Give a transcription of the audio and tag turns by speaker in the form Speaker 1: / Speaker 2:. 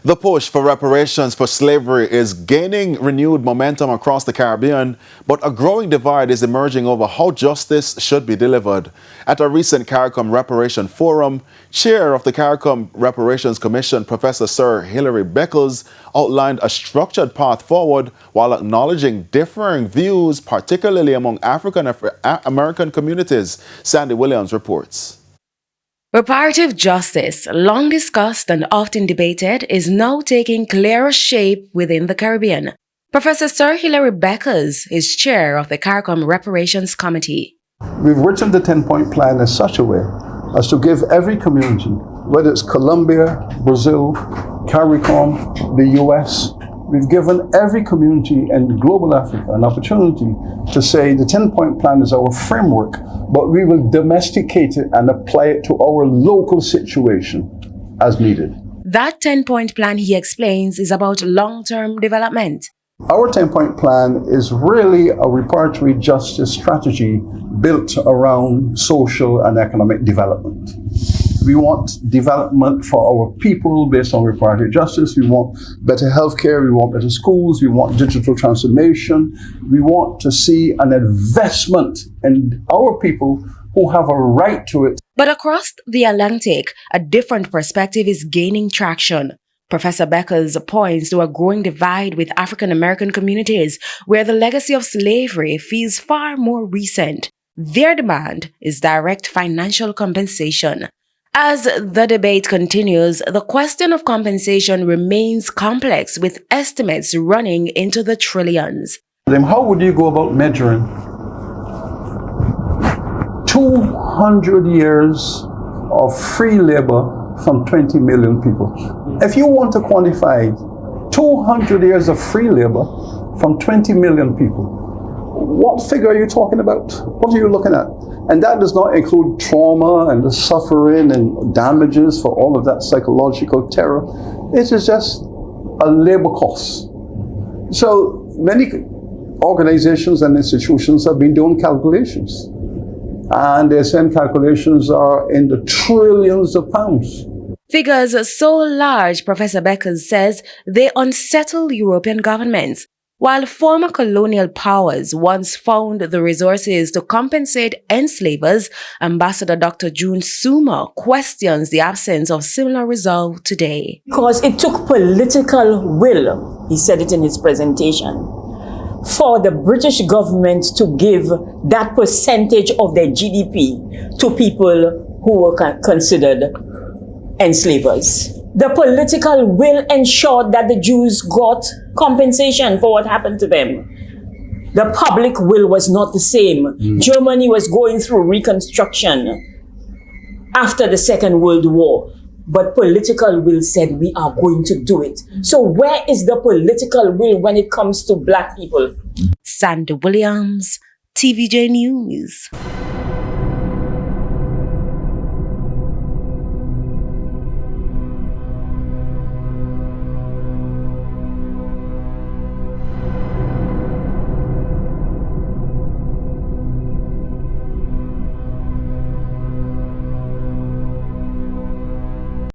Speaker 1: The push for reparations for slavery is gaining renewed momentum across the Caribbean, but a growing divide is emerging over how justice should be delivered. At a recent CARICOM Reparations Forum, Chair of the CARICOM Reparations Commission, Professor Sir Hilary Beckles, outlined a structured path forward while acknowledging differing views, particularly among African American communities. Sandy Williams reports.
Speaker 2: Reparative justice, long discussed and often debated, is now taking clearer shape within the Caribbean. Professor Sir Hilary Beckles is chair of the CARICOM Reparations Committee.
Speaker 3: We've written the 10-point plan in such a way as to give every community, whether it's Colombia, Brazil, CARICOM, the US, we've given every community in global Africa an opportunity to say the 10-point plan is our framework, but we will domesticate it and apply it to our local situation as needed.
Speaker 2: That 10-point plan, he explains, is about long-term development.
Speaker 3: Our 10-point plan is really a reparatory justice strategy built around social and economic development. We want development for our people based on reparatory justice. We want better healthcare. We want better schools. We want digital transformation. We want to see an investment in our people who have a right to it.
Speaker 2: But across the Atlantic, a different perspective is gaining traction. Professor Beckles points to a growing divide with African American communities where the legacy of slavery feels far more recent. Their demand is direct financial compensation. As the debate continues, the question of compensation remains complex, with estimates running into the trillions.
Speaker 3: How would you go about measuring 200 years of free labor from 20 million people? If you want to quantify 200 years of free labor from 20 million people, what figure are you talking about? What are you looking at? And that does not include trauma and the suffering and damages for all of that psychological terror. It is just a labor cost. So many organizations and institutions have been doing calculations. And their same calculations are in the trillions of pounds.
Speaker 2: Figures so large, Professor Beckles says, they unsettle European governments. While former colonial powers once found the resources to compensate enslavers, Ambassador Dr. June Suma questions the absence of similar resolve today.
Speaker 4: Because it took political will, he said it in his presentation, for the British government to give that percentage of their GDP to people who were considered enslavers. The political will ensured that the Jews got compensation for what happened to them. The public will was not the same. Germany was going through reconstruction after the Second World War, but political will said we are going to do it. So where is the political will when it comes to black people?
Speaker 2: Sandy Williams, TVJ News.